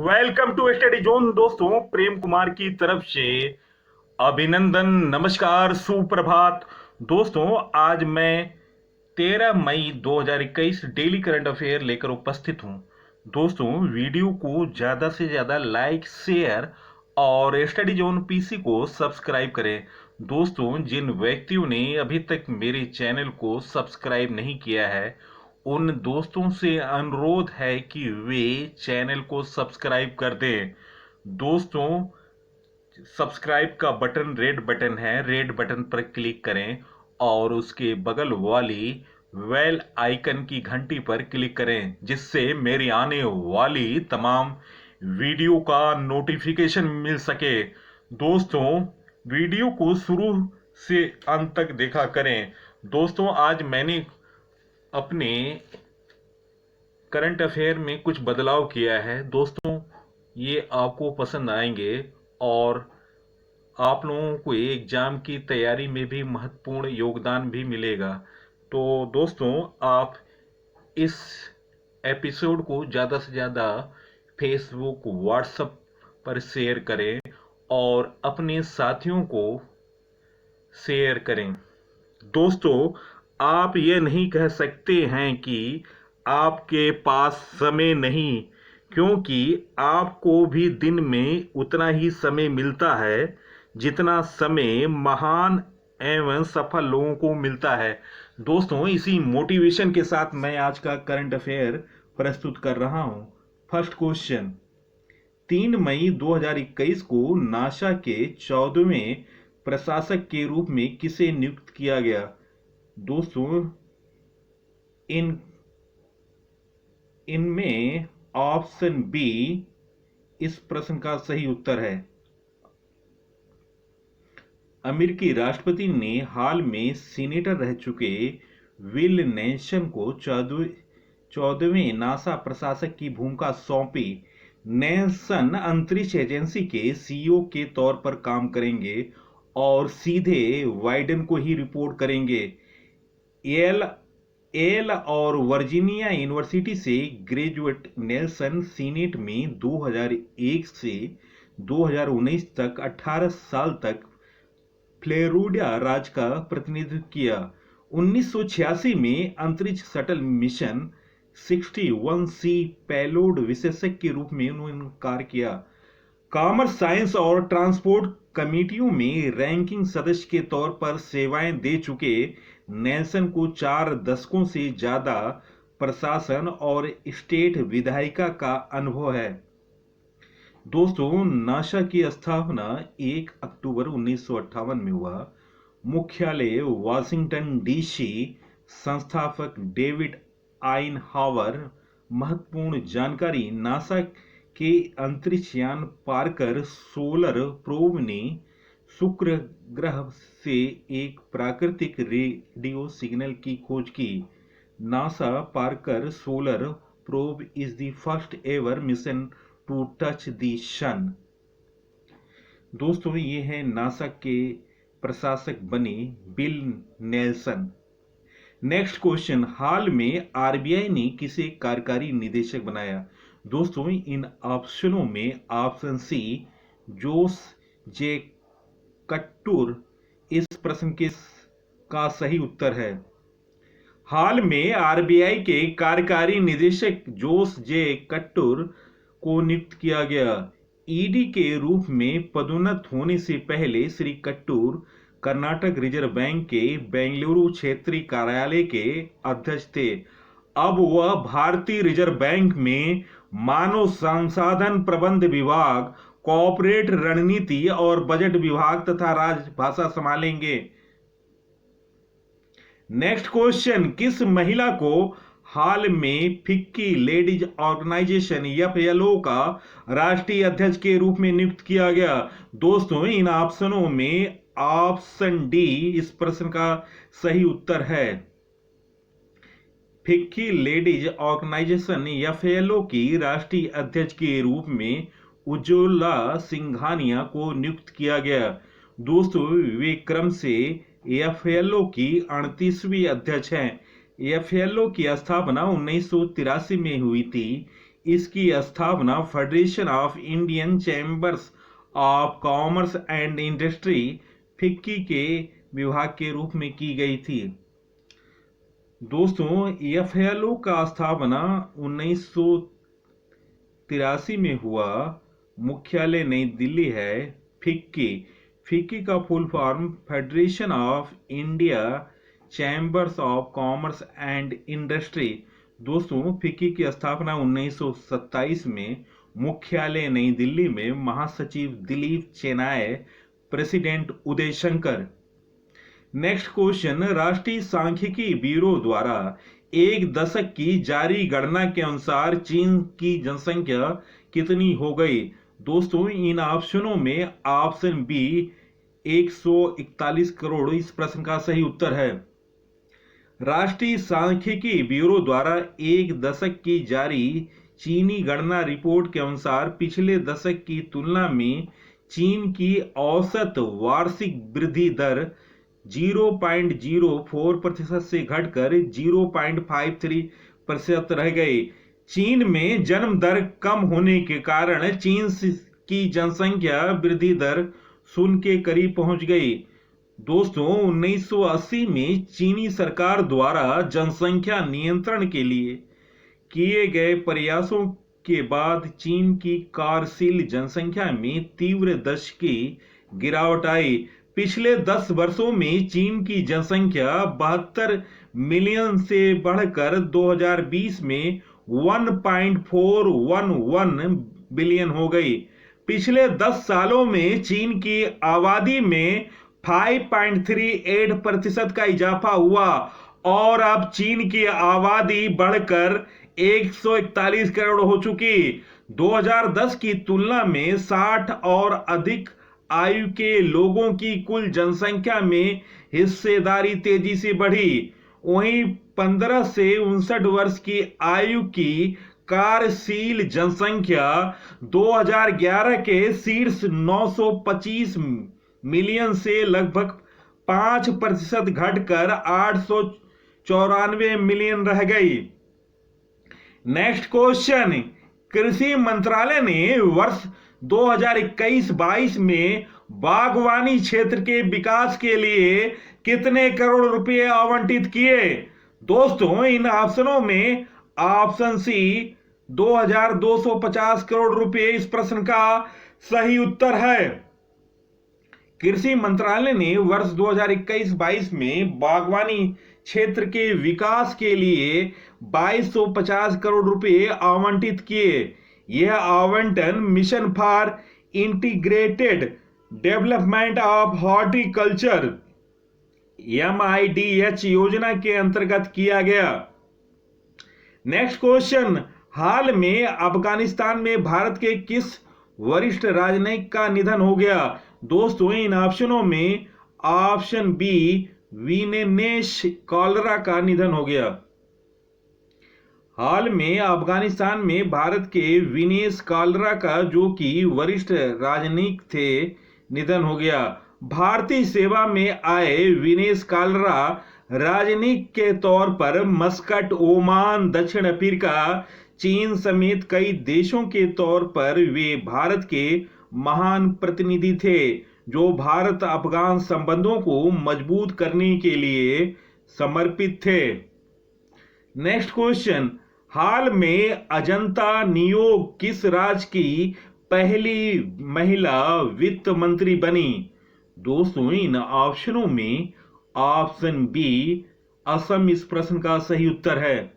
Welcome to study zone. दोस्तों, प्रेम कुमार की तरफ से अभिनंदन, नमस्कार, सुप्रभात। दोस्तों, आज मैं 13 मई 2021 डेली करंट अफेयर लेकर उपस्थित हूं। दोस्तों, वीडियो को ज़्यादा से ज़्यादा लाइक, शेयर और स्टडी जोन पीसी को सब्सक्राइब करें। दोस्तों, जिन व्यक्तियों ने अभी तक मेरे चैनल को सब्सक्राइब नहीं किया है, उन दोस्तों से अनुरोध है कि वे चैनल को सब्सक्राइब कर दें। दोस्तों, सब्सक्राइब का बटन रेड बटन है, रेड बटन पर क्लिक करें और उसके बगल वाली बेल आइकन की घंटी पर क्लिक करें, जिससे मेरी आने वाली तमाम वीडियो का नोटिफिकेशन मिल सके। दोस्तों, वीडियो को शुरू से अंत तक देखा करें। दोस्तों, आज मैंने अपने करंट अफेयर में कुछ बदलाव किया है। दोस्तों, ये आपको पसंद आएंगे और आप लोगों को एग्जाम की तैयारी में भी महत्वपूर्ण योगदान भी मिलेगा। तो दोस्तों, आप इस एपिसोड को ज़्यादा से ज़्यादा फेसबुक, व्हाट्सएप पर शेयर करें और अपने साथियों को शेयर करें। दोस्तों, आप ये नहीं कह सकते हैं कि आपके पास समय नहीं, क्योंकि आपको भी दिन में उतना ही समय मिलता है जितना समय महान एवं सफल लोगों को मिलता है। दोस्तों, इसी मोटिवेशन के साथ मैं आज का करंट अफेयर प्रस्तुत कर रहा हूं। फर्स्ट क्वेश्चन, 3 मई 2021 को नासा के 14वें प्रशासक के रूप में किसे नियुक्त किया गया? दोस्तों, इन इनमें ऑप्शन बी इस प्रश्न का सही उत्तर है। अमेरिकी राष्ट्रपति ने हाल में सीनेटर रह चुके विल नेल्सन को 14वें नासा प्रशासक की भूमिका सौंपी। नेल्सन अंतरिक्ष एजेंसी के सीईओ के तौर पर काम करेंगे और सीधे बाइडेन को ही रिपोर्ट करेंगे। एल और वर्जीनिया यूनिवर्सिटी से ग्रेजुएट नेल्सन सीनेट में 2001 से 2019 तक 18 साल तक फ्लोरिडा राज्य का प्रतिनिधित्व किया। 1986 में अंतरिक्ष शटल मिशन 61C पेलोड विशेषज्ञ के रूप में उन्होंने कार्य किया। कॉमर्स, साइंस और ट्रांसपोर्ट कमेटियों में रैंकिंग सदस्य के तौर पर सेवाएं दे चुके नेल्सन को 4 दशकों से ज्यादा प्रशासन और स्टेट विधायिका का अनुभव है। दोस्तों, नासा की स्थापना 1 अक्टूबर 1958 में हुआ। मुख्यालय वाशिंगटन डीसी। संस्थापक डेविड आइनहावर। महत्वपूर्ण जानकारी, नासा के अंतरिक्ष यान पार्कर सोलर प्रोब ने शुक्र ग्रह से एक प्राकृतिक रेडियो सिग्नल की खोज की। NASA Parker Solar Probe is the first ever mission to touch the sun. दोस्तों, ये है नासा के प्रशासक बने बिल नेल्सन। नेक्स्ट क्वेश्चन, हाल में आरबीआई ने किसे कार्यकारी निदेशक बनाया? दोस्तों, इन ऑप्शनों में ऑप्शन सी जोस जे कट्टूर इस प्रश्न का सही उत्तर है। हाल में आरबीआई के कार्यकारी निदेशक जोस जे कट्टूर को नियुक्त किया गया। ईडी के रूप में पदोन्नत होने से पहले श्री कट्टूर कर्नाटक रिजर्व बैंक के बेंगलुरु क्षेत्रीय कार्यालय के अध्यक्ष थे। अब वह भारतीय रिजर्व बैंक में मानव संसाधन प्रबंध विभाग, कॉर्पोरेट रणनीति और बजट विभाग तथा राजभाषा संभालेंगे। नेक्स्ट क्वेश्चन, किस महिला को हाल में फिक्की लेडीज ऑर्गेनाइजेशन एफएलओ का राष्ट्रीय अध्यक्ष के रूप में नियुक्त किया गया? दोस्तों, इन ऑप्शनों में ऑप्शन डी इस प्रश्न का सही उत्तर है। फिक्की लेडीज ऑर्गेनाइजेशन एफएलओ की राष्ट्रीय अध्यक्ष के रूप में उज्ज्वला सिंघानिया को नियुक्त किया गया। दोस्तों, वे क्रम से एफएलओ की 38वीं अध्यक्ष हैं। एफएलओ की स्थापना 1983 में हुई थी। इसकी स्थापना federation of Indian chambers of commerce and industry FICCI के विभाग के रूप में की गई थी। दोस्तों, एफएलओ का स्थापना 1983 में हुआ। मुख्यालय नई दिल्ली है। फिक्की का full form federation of India chambers of commerce and industry. दोस्तों, फिक्की की स्थापना 1927 में। मुख्यालय नई दिल्ली में। महासचिव Dilip चेनाय। President Uday Shankar. Next question, राष्ट्रीय सांख्यिकी ब्यूरो द्वारा एक दशक की जारी गणना के अनुसार चीन की जनसंख्या कितनी हो गई? दोस्तों, इन ऑप्शनों में ऑप्शन बी 141 करोड़ इस प्रश्न का सही उत्तर है। राष्ट्रीय सांख्यिकी ब्यूरो द्वारा एक दशक की जारी चीनी गणना रिपोर्ट के अनुसार पिछले दशक की तुलना में चीन की औसत वार्षिक वृद्धि दर 0.04% से घटकर 0.53% रह गई। चीन में जन्म दर कम होने के कारण चीन की जनसंख्या वृद्धि दर 0 के करीब पहुंच गई। दोस्तों, 1980 में चीनी सरकार द्वारा जनसंख्या नियंत्रण के लिए किए गए प्रयासों के बाद चीन की कार्यशील जनसंख्या में तीव्र दशकी गिरावट आई। पिछले 10 वर्षों में चीन की जनसंख्या 72 मिलियन से बढ़कर 2020 में 1.411 बिलियन हो गई। पिछले 10 सालों में चीन की आबादी में 5.38% का इजाफा हुआ और अब चीन की आबादी बढ़कर 141 करोड़ हो चुकी। 2010 की तुलना में 60 और अधिक आयु के लोगों की कुल जनसंख्या में हिस्सेदारी तेजी से बढ़ी। वहीं 15 से 59 वर्ष की आयु की कार्यशील जनसंख्या 2011 के शीर्ष 925 मिलियन से लगभग 5% घटकर 894 मिलियन रह गई। नेक्स्ट क्वेश्चन, कृषि मंत्रालय ने वर्ष 2021-22 में बागवानी क्षेत्र के विकास के लिए कितने करोड़ रुपए आवंटित किए? दोस्तों, इन ऑप्शनों में ऑप्शन सी 2250 करोड़ रुपए इस प्रश्न का सही उत्तर है। कृषि मंत्रालय ने वर्ष 2021-22 में बागवानी क्षेत्र के विकास के लिए 2250 करोड़ रुपए आवंटित किए। यह आवंटन mission for integrated development of horticulture MIDH योजना के अंतर्गत किया गया। नेक्स्ट क्वेश्चन, हाल में अफगानिस्तान में भारत के किस वरिष्ठ राजनयिक का निधन हो गया? दोस्तों, इन ऑप्शनों में ऑप्शन बी विनेश कॉलरा का निधन हो गया। हाल में अफगानिस्तान में भारत के विनेश कॉलरा का, जो कि वरिष्ठ राजनयिक थे, निधन हो गया। भारतीय सेवा में आए विनेश कॉलरा राजनयिक के तौर पर मस्कट, ओमान, दक्षिण अफ्रीका, चीन समेत कई देशों के तौर पर वे भारत के महान प्रतिनिधि थे, जो भारत अफगान संबंधों को मजबूत करने के लिए समर्पित थे। नेक्स्ट क्वेश्चन, हाल में अजंता नियोग किस राज्य की पहली महिला वित्त मंत्री बनी? दोस्तों, इन ऑप्शनों में ऑप्शन बी असम इस प्रश्न का सही उत्तर है।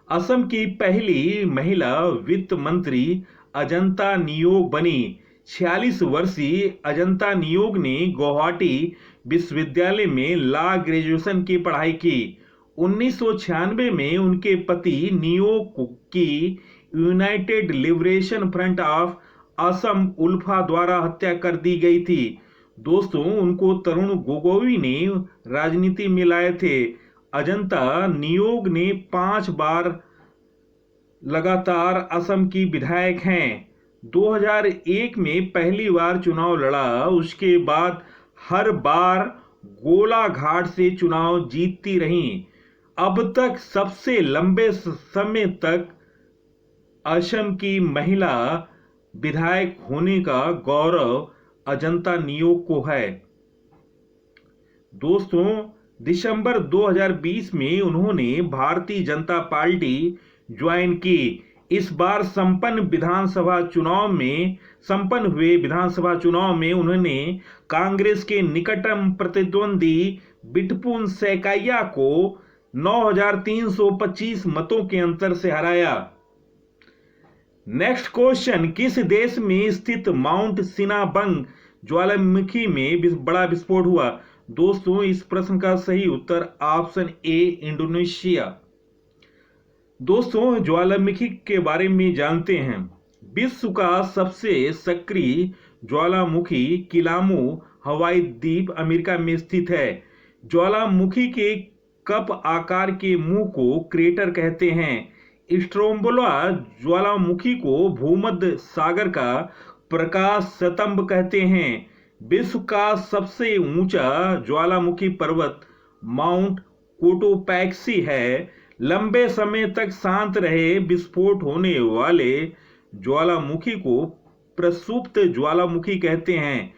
असम की पहली महिला वित्त मंत्री अजंता नियोग बनी। 46 वर्षीय अजंता नियोग ने गुवाहाटी विश्वविद्यालय में लॉ ग्रेजुएशन की पढ़ाई की। 1996 में उनके पति नियोग की United Liberation Front of Assam ULFA द्वारा हत्या कर दी गई थी। दोस्तों, उनको तरुण गोगोई ने राजनीति में लाए थे। अजंता नियोग ने 5 बार लगातार असम की विधायक हैं। 2001 में पहली बार चुनाव लड़ा, उसके बाद हर बार गोलाघाट से चुनाव जीतती रहीं। अब तक सबसे लंबे समय तक असम की महिला विधायक होने का गौरव अजंता नियोग को है। दोस्तों, दिसंबर 2020 में उन्होंने भारतीय जनता पार्टी ज्वाइन की। इस बार संपन्न हुए विधानसभा चुनाव में उन्होंने कांग्रेस के निकटतम प्रतिद्वंदी बिठपून सैकिया को 9,325 मतों के अंतर से हराया। नेक्स्ट क्वेश्चन, किस देश में स्थित माउंट सिनाबंग ज्वालामुखी में बड़ा विस्फोट हुआ? दोस्तों, इस प्रश्न का सही उत्तर ऑप्शन ए इंडोनेशिया। दोस्तों, ज्वालामुखी के बारे में जानते हैं। विश्व का सबसे सक्रिय ज्वालामुखी किलामू हवाई द्वीप अमेरिका में स्थित है। ज्वालामुखी के कप आकार के मुंह को क्रेटर कहते हैं। स्ट्रोम्बोला ज्वालामुखी को भूमध्य सागर का प्रकाश स्तंभ कहते हैं। विश्व का सबसे ऊंचा ज्वालामुखी पर्वत माउंट कोटोपैक्सी है। लंबे समय तक शांत रहे विस्फोट होने वाले ज्वालामुखी को प्रसुप्त ज्वालामुखी कहते हैं।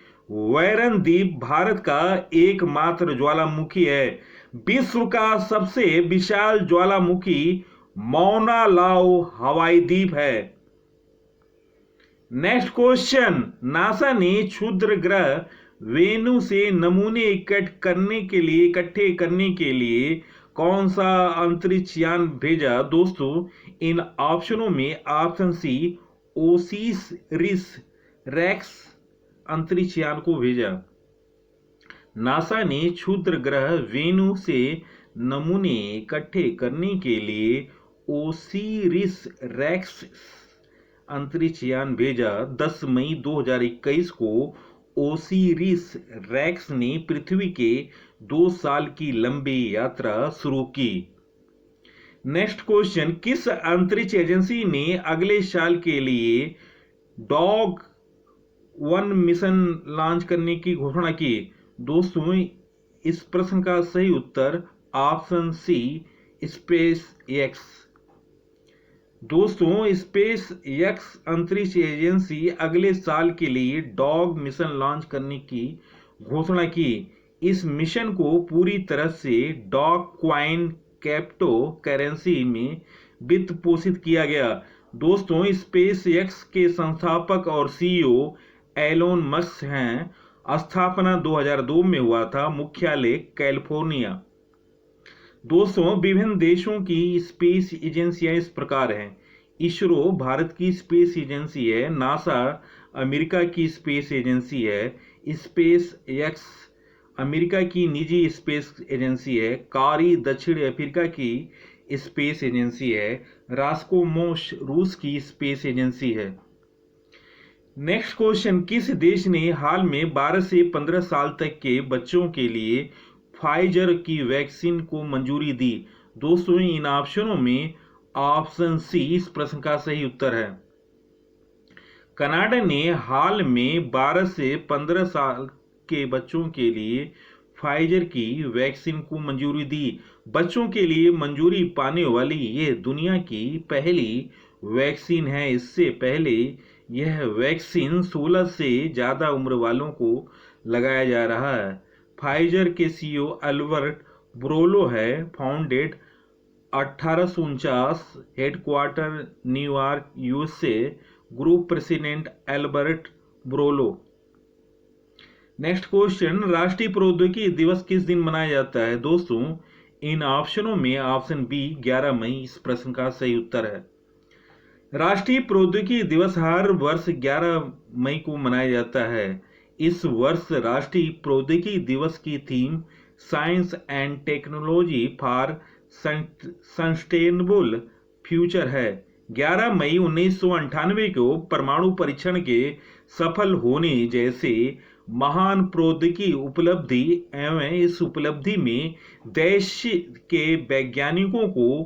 वैरन द्वीप भारत का एकमात्र ज्वालामुखी है। विश्व का सबसे विशाल ज्वालामुखी मौना लाओ हवाई द्वीप है। नेक्स्ट क्वेश्चन, नासा ने क्षुद्र ग्रह वेनु से नमूने इकट्ठे करने के लिए कौन सा अंतरिक्ष यान भेजा? दोस्तों, इन ऑप्शनों में ऑप्शन सी ओसिरिस रेक्स अंतरिक्ष यान को भेजा। नासा ने क्षुद्र ग्रह वेनु से नमूने इकट्ठे करने के लिए ओसिरिस रेक्स अंतरिक्ष यान भेजा। 10 मई 2021 को ओसिरिस रेक्स ने पृथ्वी के 2 साल की लंबी यात्रा शुरू की। नेक्स्ट क्वेश्चन, किस अंतरिक्ष एजेंसी ने अगले साल के लिए डॉग 1 मिशन लॉन्च करने की घोषणा की? दोस्तों, इस प्रश्न का सही उत्तर ऑप्शन सी स्पेस एक्स। दोस्तों, स्पेस एक्स अंतरिक्ष एजेंसी अगले साल के लिए डॉग मिशन लॉन्च करने की घोषणा की। इस मिशन को पूरी तरह से डॉग क्वाइन क्रिप्टो करेंसी में वित्त पोषित किया गया। दोस्तों, स्पेस एक्स के संस्थापक और सीईओ एलोन मस्क हैं। स्थापना 2002 में हुआ था। मुख्यालय कैलिफोर्निया। दोस्तों, विभिन्न देशों की स्पेस एजेंसियां इस प्रकार हैं। इसरो भारत की स्पेस एजेंसी है। नासा अमेरिका की स्पेस एजेंसी है। स्पेस एक्स अमेरिका की निजी स्पेस एजेंसी है। कारी दक्षिण अफ्रीका की स्पेस एजेंसी है। रास्कोमोस रूस की स्पेस एजेंसी है। नेक्स्ट क्वेश्चन, किस देश ने हाल में 12 से 15 साल तक के बच्चों के लिए फाइजर की वैक्सीन को मंजूरी दी? दोस्तों, इन ऑप्शनों में ऑप्शन सी इस प्रश्न का सही उत्तर है। कनाडा ने हाल में 12 से 15 साल के बच्चों के लिए फाइजर की वैक्सीन को मंजूरी दी। बच्चों के लिए मंजूरी पाने वाली यह दुनिया की पहली वैक्सीन है। इससे पहले यह वैक्सीन 16 से ज्यादा उम्र वालों को लगाया जा रहा है। फाइजर के सीईओ अल्बर्ट ब्रोलो है। Founded 1849, headquarter New York USA. Group president Albert Bourla. Next question, राष्ट्रीय प्रौद्योगिकी दिवस किस दिन मनाया जाता है? दोस्तों, इन ऑप्शनों में ऑप्शन बी 11 मई इस प्रश्न का सही उत्तर है। राष्ट्रीय प्रौद्योगिकी दिवस हर वर्ष 11 मई को मनाया जाता है। इस वर्ष राष्ट्रीय प्रौद्योगिकी दिवस की theme science and technology for sustainable future है। 11 मई 1998 को परमाणु परीक्षण के सफल होने जैसे महान प्रौद्योगिकी उपलब्धि एवं इस उपलब्धि में देश के वैज्ञानिकों को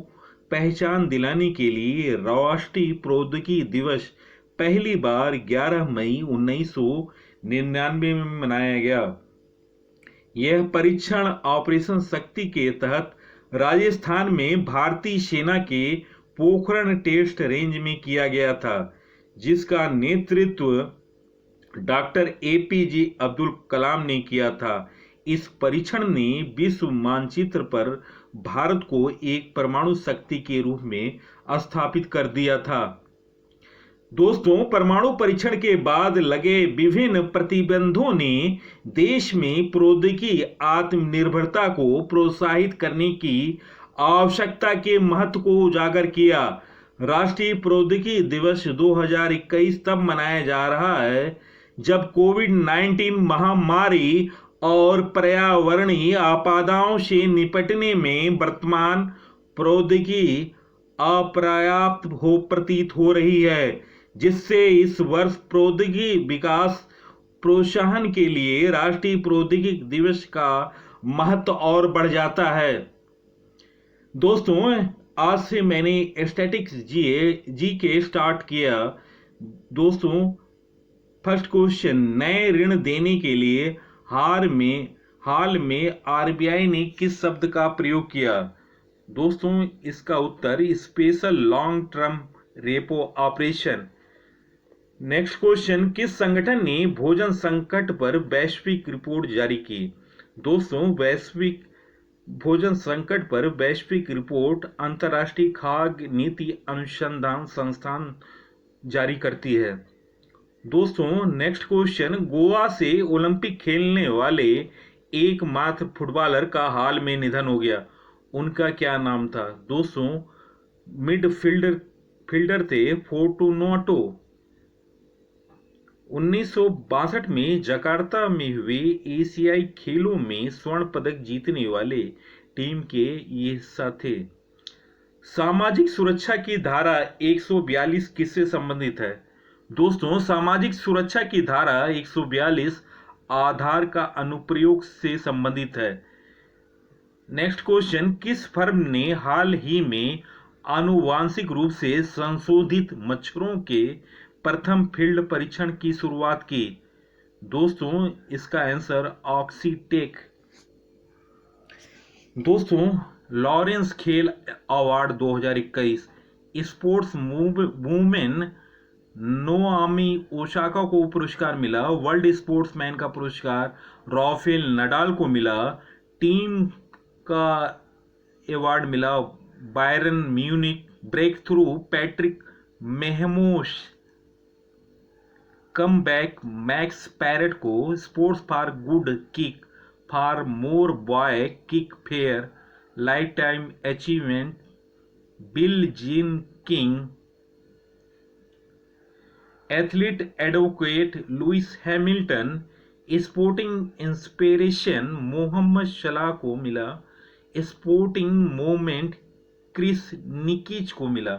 पहचान दिलाने के लिए राष्ट्रीय प्रौद्योगिकी दिवस पहली बार 11 मई 1999 में मनाया गया। यह परीक्षण ऑपरेशन शक्ति के तहत राजस्थान में भारतीय सेना के पोखरण टेस्ट रेंज में किया गया था, जिसका नेतृत्व डॉक्टर एपीजे अब्दुल कलाम ने किया था। इस परीक्षण ने विश्व मानचित्र पर भारत को एक परमाणु शक्ति के रूप में स्थापित कर दिया था। दोस्तों, परमाणु परीक्षण के बाद लगे विभिन्न प्रतिबंधों ने देश में प्रौद्योगिकी आत्मनिर्भरता को प्रोत्साहित करने की आवश्यकता के महत्व को उजागर किया। राष्ट्रीय प्रौद्योगिकी दिवस 2021 तब मनाया जा रहा है जब कोविड-19 महामारी और पर्यावरणीय आपदाओं से निपटने में वर्तमान प्रौद्योगिकी अपर्याप्त प्रतीत हो रही है, जिससे इस वर्ष प्रौद्योगिकी विकास प्रोत्साहन के लिए राष्ट्रीय प्रौद्योगिकी दिवस का महत्व और बढ़ जाता है। दोस्तों, आज से मैंने स्टैटिक्स जी के स्टार्ट किया। दोस्तों, फर्स्ट क्वेश्चन, नए ऋण देने के लिए हाल में आरबीआई ने किस शब्द का प्रयोग किया? दोस्तों, इसका उत्तर special long term repo operation. Next question, किस संगठन ने भोजन संकट पर वैश्विक रिपोर्ट जारी की? दोस्तों, वैश्विक भोजन संकट पर वैश्विक रिपोर्ट अंतर्राष्ट्रीय खाद्य नीति अनुसंधान संस्थान जारी करती है। दोस्तों, नेक्स्ट क्वेश्चन, गोवा से ओलंपिक खेलने वाले एकमात्र फुटबॉलर का हाल में निधन हो गया, उनका क्या नाम था? दोस्तों, मिडफील्डर थे फोर्टुनाटो। 1962 में जकार्ता में हुए एशियाई खेलों में स्वर्ण पदक जीतने वाले टीम के ये हिस्सा थे। सामाजिक सुरक्षा की धारा 142 किससे संबंधित है? दोस्तों, सामाजिक सुरक्षा की धारा 142 आधार का अनुप्रयोग से संबंधित है। नेक्स्ट क्वेश्चन, किस फर्म ने हाल ही में आनुवांशिक रूप से संशोधित मच्छरों के प्रथम फील्ड परीक्षण की शुरुआत की? दोस्तों, इसका आंसर ऑक्सीटेक। दोस्तों, लॉरेंस खेल अवार्ड 2021 स्पोर्ट्स वुमेन नोआमी ओसाका को पुरस्कार मिला। वर्ल्ड स्पोर्ट्समैन का पुरस्कार राफेल नडाल को मिला। टीम का अवार्ड मिला Bayern Munich. Breakthrough Patrick Mahomes. Comeback Max Parrott को sports for good kick for more boy kick fair lifetime achievement Billie Jean King. Athlete advocate Lewis Hamilton. Sporting inspiration Mohamed Salah को मिला। Sporting moment Chris Nikki's को मिला।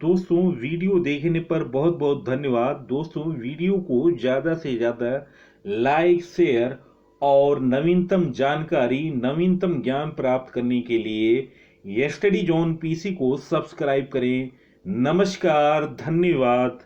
दोस्तों, video देखने पर बहुत बहुत धन्यवाद। दोस्तों, वीडियो को ज़्यादा से ज़्यादा लाइक, शेयर और नवीनतम जानकारी, नवीनतम ज्ञान प्राप्त करने के लिए स्टडी जोन पीसी को सब्सक्राइब करें। नमस्कार, धन्यवाद।